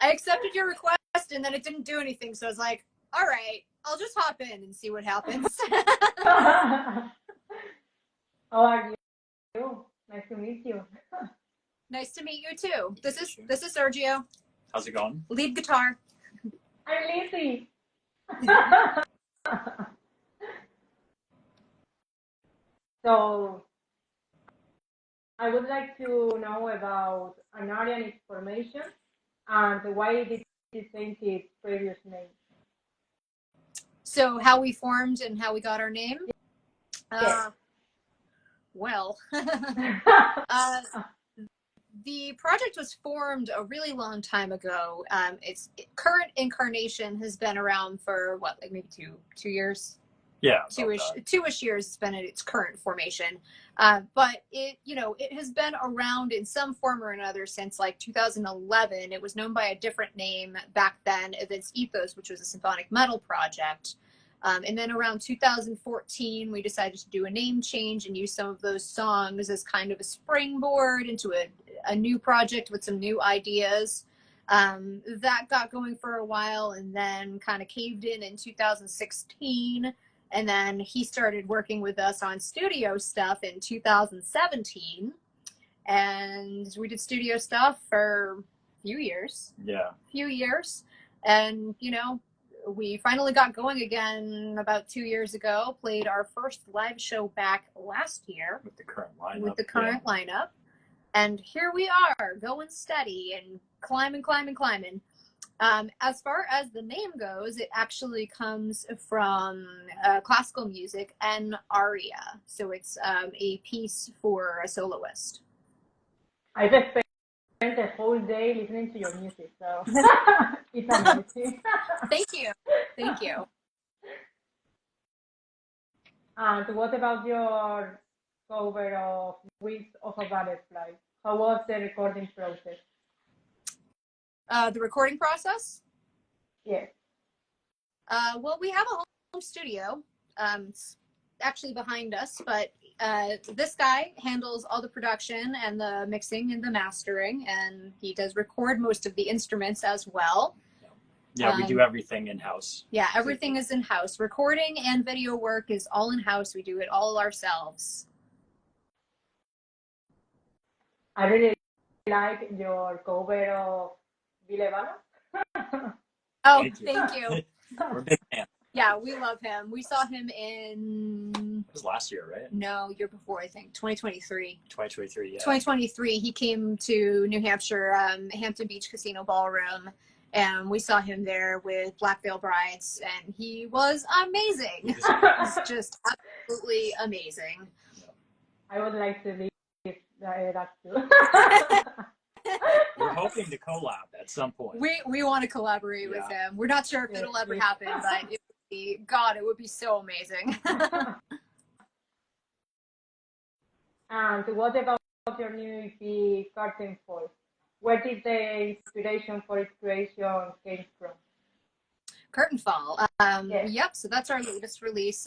I accepted your request and then it didn't do anything. So I was like, all right, I'll just hop in and see what happens. How are you? Nice to meet you. Nice to meet you too. This is Sergio. How's it going? Lead guitar. I'm Lizzie. So I would like to know about Anaria and its formation and why did it change its previous name. So how we formed and how we got our name? Yes. Well, the project was formed a really long time ago. Its current incarnation has been around for what, like maybe two years? Yeah, two-ish years it's been in its current formation. But it has been around in some form or another since like 2011. It was known by a different name back then, Events Ethos, which was a symphonic metal project. And then around 2014, we decided to do a name change and use some of those songs as kind of a springboard into a new project with some new ideas. That got going for a while and then kind of caved in 2016. And then he started working with us on studio stuff in 2017. And we did studio stuff for a few years. Yeah. And, we finally got going again about 2 years ago, played our first live show back last year. With the current lineup. And here we are, going steady and climbing. As far as the name goes, it actually comes from classical music and aria. So it's a piece for a soloist. I just spent the whole day listening to your music, so it's amazing. Thank you. And what about your cover of Wings of a Butterfly? How was the recording process? The recording process? Yes. Well, we have a home studio. It's actually behind us, but this guy handles all the production and the mixing and the mastering, and he does record most of the instruments as well. Yeah, we do everything in-house. Yeah, everything is in-house. Recording and video work is all in-house. We do it all ourselves. I really like your cover of Vilevano. Oh, thank you. We're a big fan. Yeah, we love him. We saw him in... It was last year, right? No, year before, I think. 2023. 2023, yeah. 2023, he came to New Hampshire, Hampton Beach Casino Ballroom, and we saw him there with Black Veil Brides, and he was amazing. He's just absolutely amazing. I would like to be that too. We're hoping to collab at some point. We want to collaborate with him. We're not sure if it'll ever happen, but it would be so amazing. And what about your new EP, Curtain Fall? Where did the inspiration for its creation came from? Curtain Fall. Yep, so that's our latest release.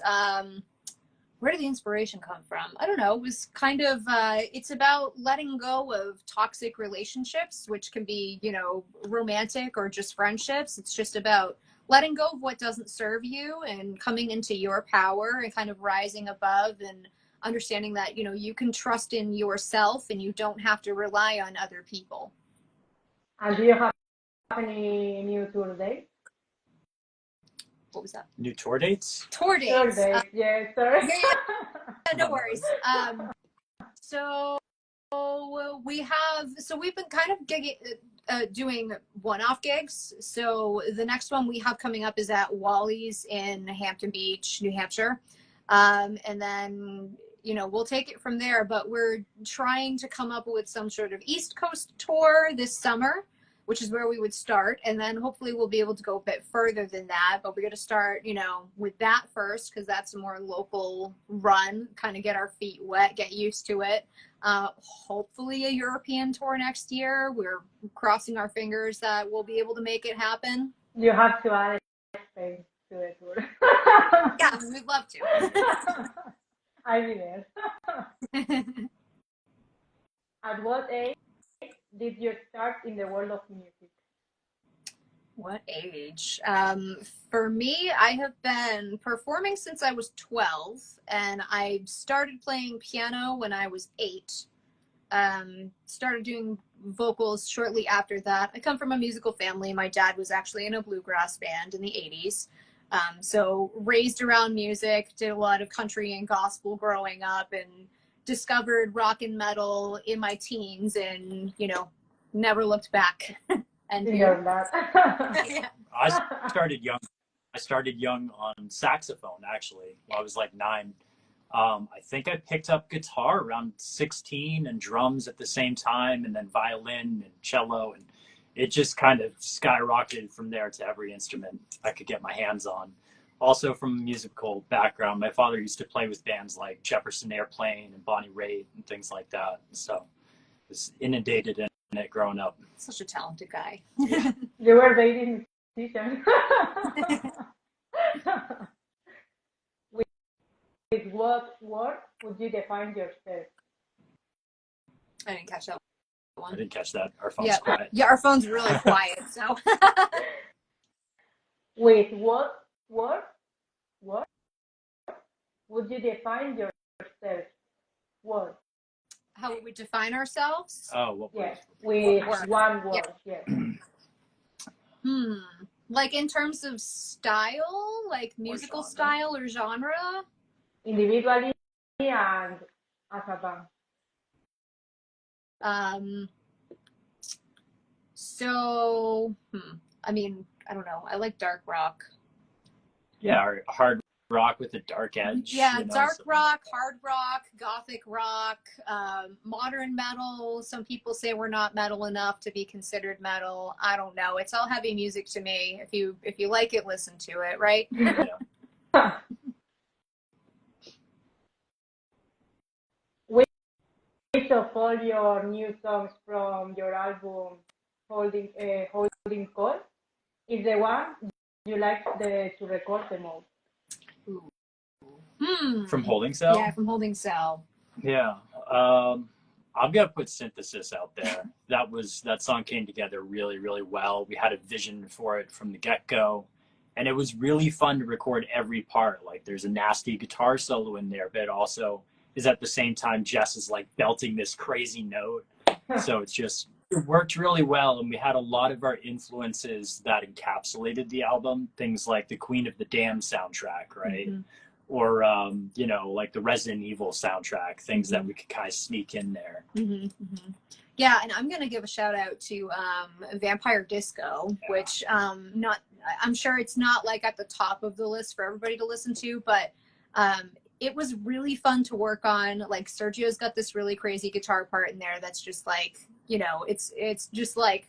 Where did the inspiration come from? I don't know. It was kind of, it's about letting go of toxic relationships, which can be, romantic or just friendships. It's just about letting go of what doesn't serve you and coming into your power and kind of rising above and understanding that, you can trust in yourself and you don't have to rely on other people. And do you have any new tour dates? What was that? New tour dates? Tour dates. Yes, sorry. Yeah, no worries. So we've been kind of doing one-off gigs. So the next one we have coming up is at Wally's in Hampton Beach, New Hampshire. And then, we'll take it from there, but we're trying to come up with some sort of East Coast tour this summer, which is where we would start. And then hopefully we'll be able to go a bit further than that, but we're going to start, with that first, because that's a more local run, kind of get our feet wet, get used to it. Hopefully a European tour next year. We're crossing our fingers that we'll be able to make it happen. You have to add Spain to the tour. Yeah, we'd love to. I'll be there. At what age did you start in the world of music? What age? For me, I have been performing since I was 12, and I started playing piano when I was 8. Started doing vocals shortly after that. I come from a musical family. My dad was actually in a bluegrass band in the 80s. So raised around music, did a lot of country and gospel growing up, and discovered rock and metal in my teens, and, never looked back. And You you? know that. Yeah. I started young. I started young on saxophone, actually. When I was like 9. I think I picked up guitar around 16 and drums at the same time, and then violin and cello. And it just kind of skyrocketed from there to every instrument I could get my hands on. Also, from a musical background, my father used to play with bands like Jefferson Airplane and Bonnie Raitt and things like that. So I was inundated in it growing up. Such a talented guy. You were dating musician. With what word would you define yourself? I didn't catch that I one. didn't catch that. Our phone's Yeah, quiet. yeah, our phone's really quiet. So, With what word would you define yourself? Word. how would we define ourselves? Oh, what Yes. was With Word. one Yeah. word. Yes. Like in terms of style, like musical genre. style or genre? Individually and as a band. So, I mean, I don't know. I like dark rock. Yeah, or hard rock with a dark edge. Yeah, dark something rock, like that. hard rock, gothic rock, modern metal. Some people say we're not metal enough to be considered metal. I don't know. It's all heavy music to me. If you like it, listen to it, right? Yeah. Which of all your new songs from your album Holding Call is the one you like to record the most? From Holding Cell? Yeah, from Holding Cell. Yeah. I'm gonna put Synthesis out there. That song came together really, really well. We had a vision for it from the get-go. And it was really fun to record every part. Like there's a nasty guitar solo in there, but it also is at the same time Jess is like belting this crazy note. So it worked really well, and we had a lot of our influences that encapsulated the album. Things like the Queen of the Damned soundtrack, right? Mm-hmm. Or like the Resident Evil soundtrack, things Mm-hmm. that we could kind of sneak in there. Mm-hmm. Mm-hmm. Yeah, and I'm gonna give a shout out to Vampire Disco, which I'm sure it's not like at the top of the list for everybody to listen to, but it was really fun to work on. Like Sergio's got this really crazy guitar part in there that's just like, it's just like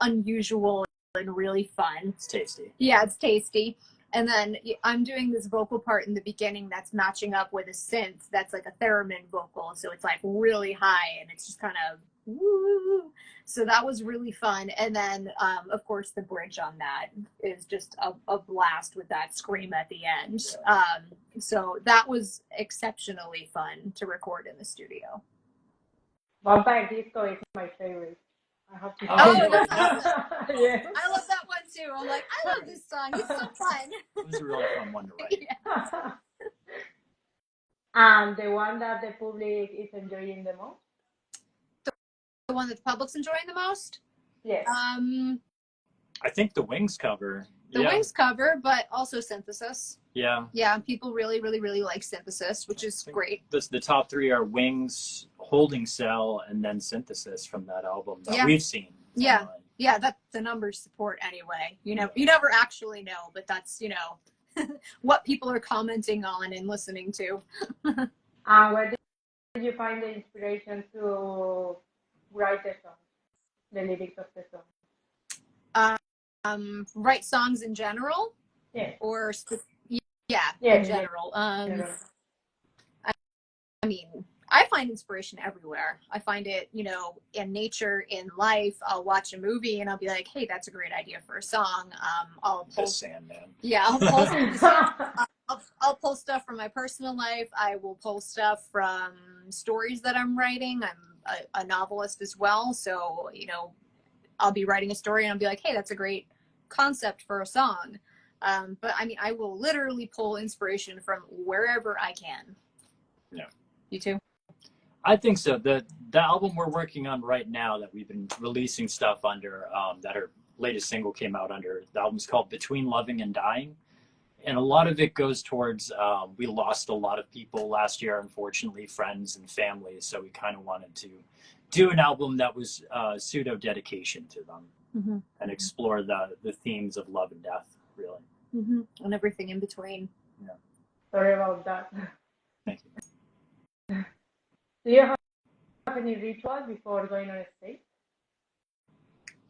unusual and really fun. It's tasty. Yeah, it's tasty. And then I'm doing this vocal part in the beginning that's matching up with a synth that's like a theremin vocal. So it's like really high and it's just kind of woo. So that was really fun. And then, of course, the bridge on that is just a blast with that scream at the end. Yeah. So that was exceptionally fun to record in the studio. Vampire Disco is my favorite. I have to Oh, say that's that. awesome. Yes. I love that one too. I'm like, I love this song. It's so fun. It was a really fun one to write. Yeah. And the one that the public is enjoying the most? The one that the public's enjoying the most? Yes. I think the Wings cover. The Wings cover, but also Synthesis. Yeah. Yeah, people really, really, really like Synthesis, which is great. The top 3 are Wings, Holding Cell, and then Synthesis from that album that we've seen. Yeah. Online. Yeah, that the numbers support anyway. You never actually know, but that's, what people are commenting on and listening to. Where did you find the inspiration to write the song, the lyrics of the song? Write songs in general? Yes. Or, in general. I mean, I find inspiration everywhere. I find it, in nature, in life. I'll watch a movie and I'll be like, hey, that's a great idea for a song. I'll pull The Sandman. Yeah, I'll pull stuff from my personal life. I will pull stuff from stories that I'm writing. I'm a novelist as well. So, I'll be writing a story and I'll be like, hey, that's a great concept for a song. But I mean, I will literally pull inspiration from wherever I can. Yeah. You too? I think so. The album we're working on right now that we've been releasing stuff under, that our latest single came out under, the album's called Between Loving and Dying. And a lot of it goes towards, we lost a lot of people last year, unfortunately, friends and family. So we kind of wanted to do an album that was pseudo dedication to them, and explore the themes of love and death, really. And everything in between. Yeah. Sorry about that. Thank you. Do you have any rituals before going on stage?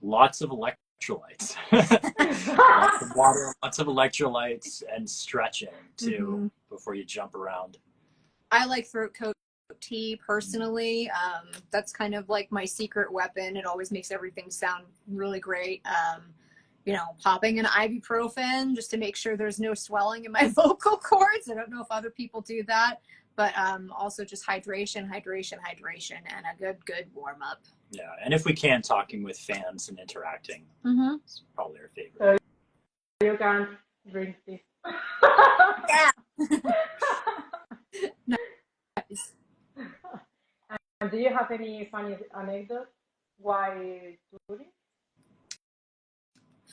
Lots of electrolytes. Lots of water, lots of electrolytes, and stretching too before you jump around. I like throat coat tea personally. That's kind of like my secret weapon. It always makes everything sound really great. You know, popping an ibuprofen just to make sure there's no swelling in my vocal cords. I don't know if other people do that, but also just hydration, and a good warm up. Yeah, and if we can, talking with fans and interacting. It's probably our favorite. So you can drink this. Yeah. Nice. And do you have any funny anecdotes while touring?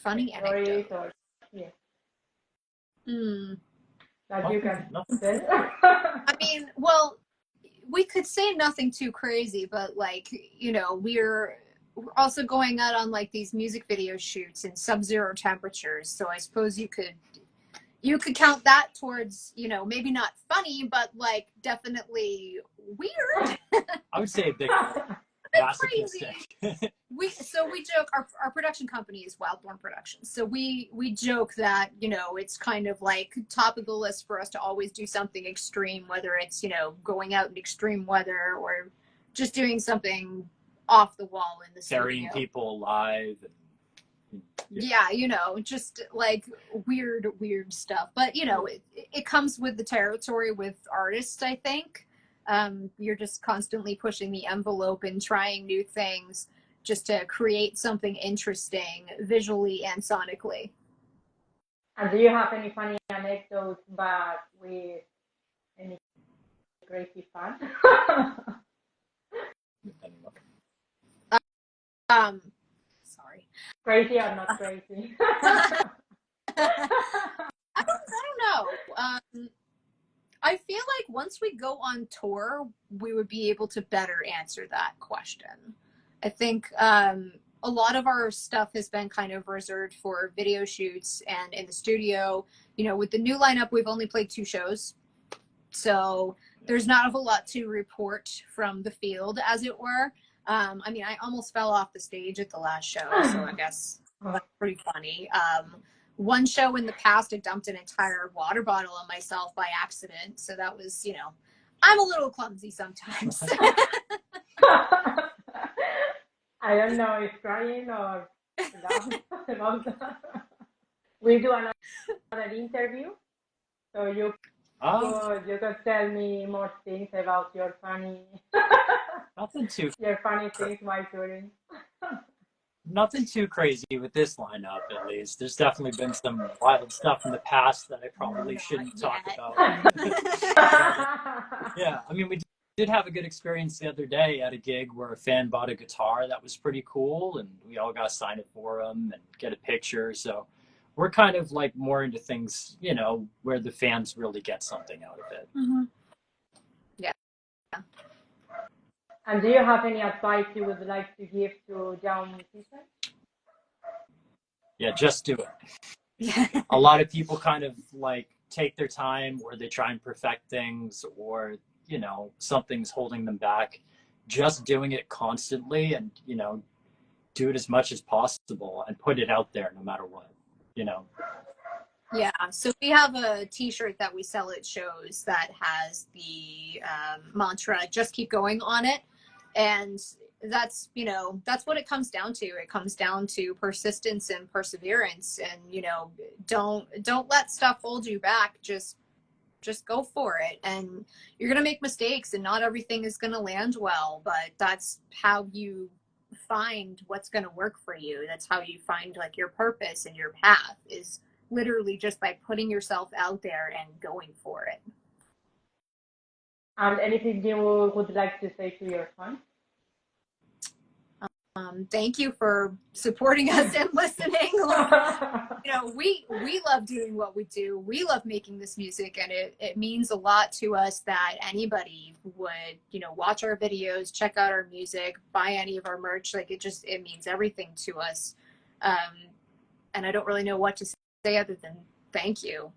Funny anecdote. Or, yeah. That you can nothing. I mean, well, we could say nothing too crazy, but like, you know, we're also going out on like these music video shoots in sub-zero temperatures. So I suppose you could count that towards, you know, maybe not funny, but like definitely weird. I would say a bit crazy. We joke, our production company is Wildborn Productions. So we joke that, you know, it's kind of like top of the list for us to always do something extreme, whether it's, you know, going out in extreme weather or just doing something off the wall in the burying studio. people alive. Yeah, you know, just like weird stuff. But, you know, it comes with the territory with artists, I think. You're just constantly pushing the envelope and trying new things just to create something interesting visually and sonically. And do you have any funny anecdotes but with any crazy fun? Sorry. Crazy or not crazy? I don't know. I feel like once we go on tour, we would be able to better answer that question. I think a lot of our stuff has been kind of reserved for video shoots and in the studio. You know, with the new lineup, we've only played 2 shows. So there's not a whole lot to report from the field, as it were. I mean, I almost fell off the stage at the last show, so I guess that's pretty funny. One show in the past, I dumped an entire water bottle on myself by accident. So that was, you know, I'm a little clumsy sometimes. I don't know if crying or laughing. We do another interview, so you could tell me more things about your funny things while touring. Nothing too crazy with this lineup, at least. There's definitely been some wild stuff in the past that I probably shouldn't talk about. Yeah, I mean, we did have a good experience the other day at a gig where a fan bought a guitar that was pretty cool, and we all got to sign it for him and get a picture. So we're kind of like more into things, you know, where the fans really get something out of it. Yeah. And do you have any advice you would like to give to young musicians? Yeah, just do it. A lot of people kind of like take their time, or they try and perfect things, or, you know, something's holding them back. Just doing it constantly and, you know, do it as much as possible and put it out there no matter what, you know. Yeah, so we have a t-shirt that we sell at shows that has the mantra, just keep going on it. And that's, you know, that's what it comes down to. It comes down to persistence and perseverance, and, you know, don't let stuff hold you back. Just go for it. And you're going to make mistakes and not everything is going to land well, but that's how you find what's going to work for you. That's how you find like your purpose and your path, is literally just by putting yourself out there and going for it. Anything you would like to say to your fans? Thank you for supporting us and listening. We love doing what we do. We love making this music, and it means a lot to us that anybody would, watch our videos, check out our music, buy any of our merch. Like it means everything to us. And I don't really know what to say other than thank you.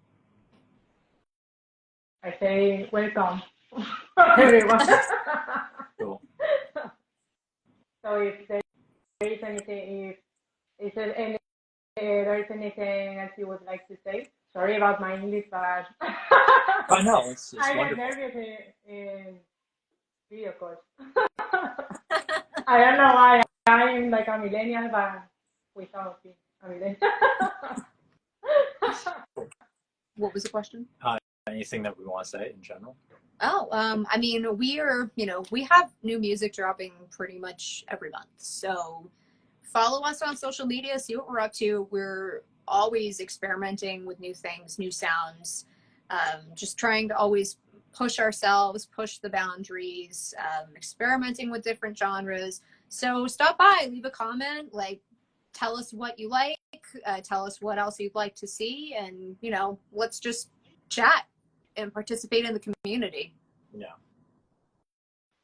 I say welcome, everyone. Cool. So if there is anything, if there is anything else you would like to say? Sorry about my English, but Oh no, it's I get wonderful. nervous in video calls. I don't know why I'm like a millennial, but without being a millennial. What was the question? Anything that we want to say in general? I mean, we have new music dropping pretty much every month. So follow us on social media, see what we're up to. We're always experimenting with new things, new sounds, just trying to always push ourselves, push the boundaries, experimenting with different genres. So stop by, leave a comment, like tell us what you like, tell us what else you'd like to see, and let's just chat and participate in the community. Yeah.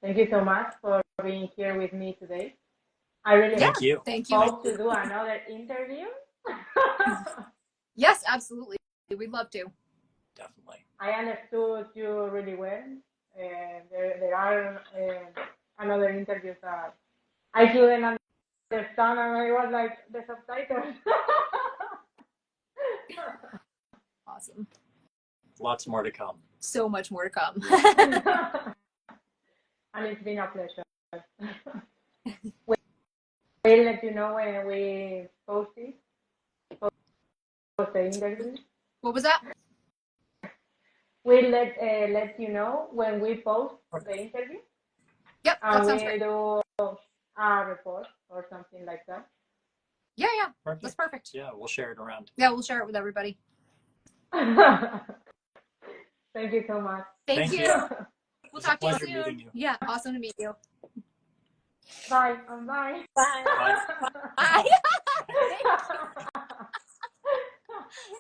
Thank you so much for being here with me today. I really Thank you. hope to do another interview. Yes, absolutely. We'd love to. Definitely. I understood you really well. There are another interviews that I couldn't understand, and I was like, the subtitles. Awesome. Lots more to come. So much more to come. And it's been a pleasure. We'll let you know when we post the interview. What was that? We'll let you know when we post the interview. Yep, that sounds great. We'll do a report or something like that. Yeah, Perfect. that's perfect. Yeah, we'll share it around. Yeah, we'll share it with everybody. Thank you so much. Thank you. We'll talk to you soon. Meeting you. Yeah, awesome to meet you. Bye. Bye. Bye. Bye. Bye.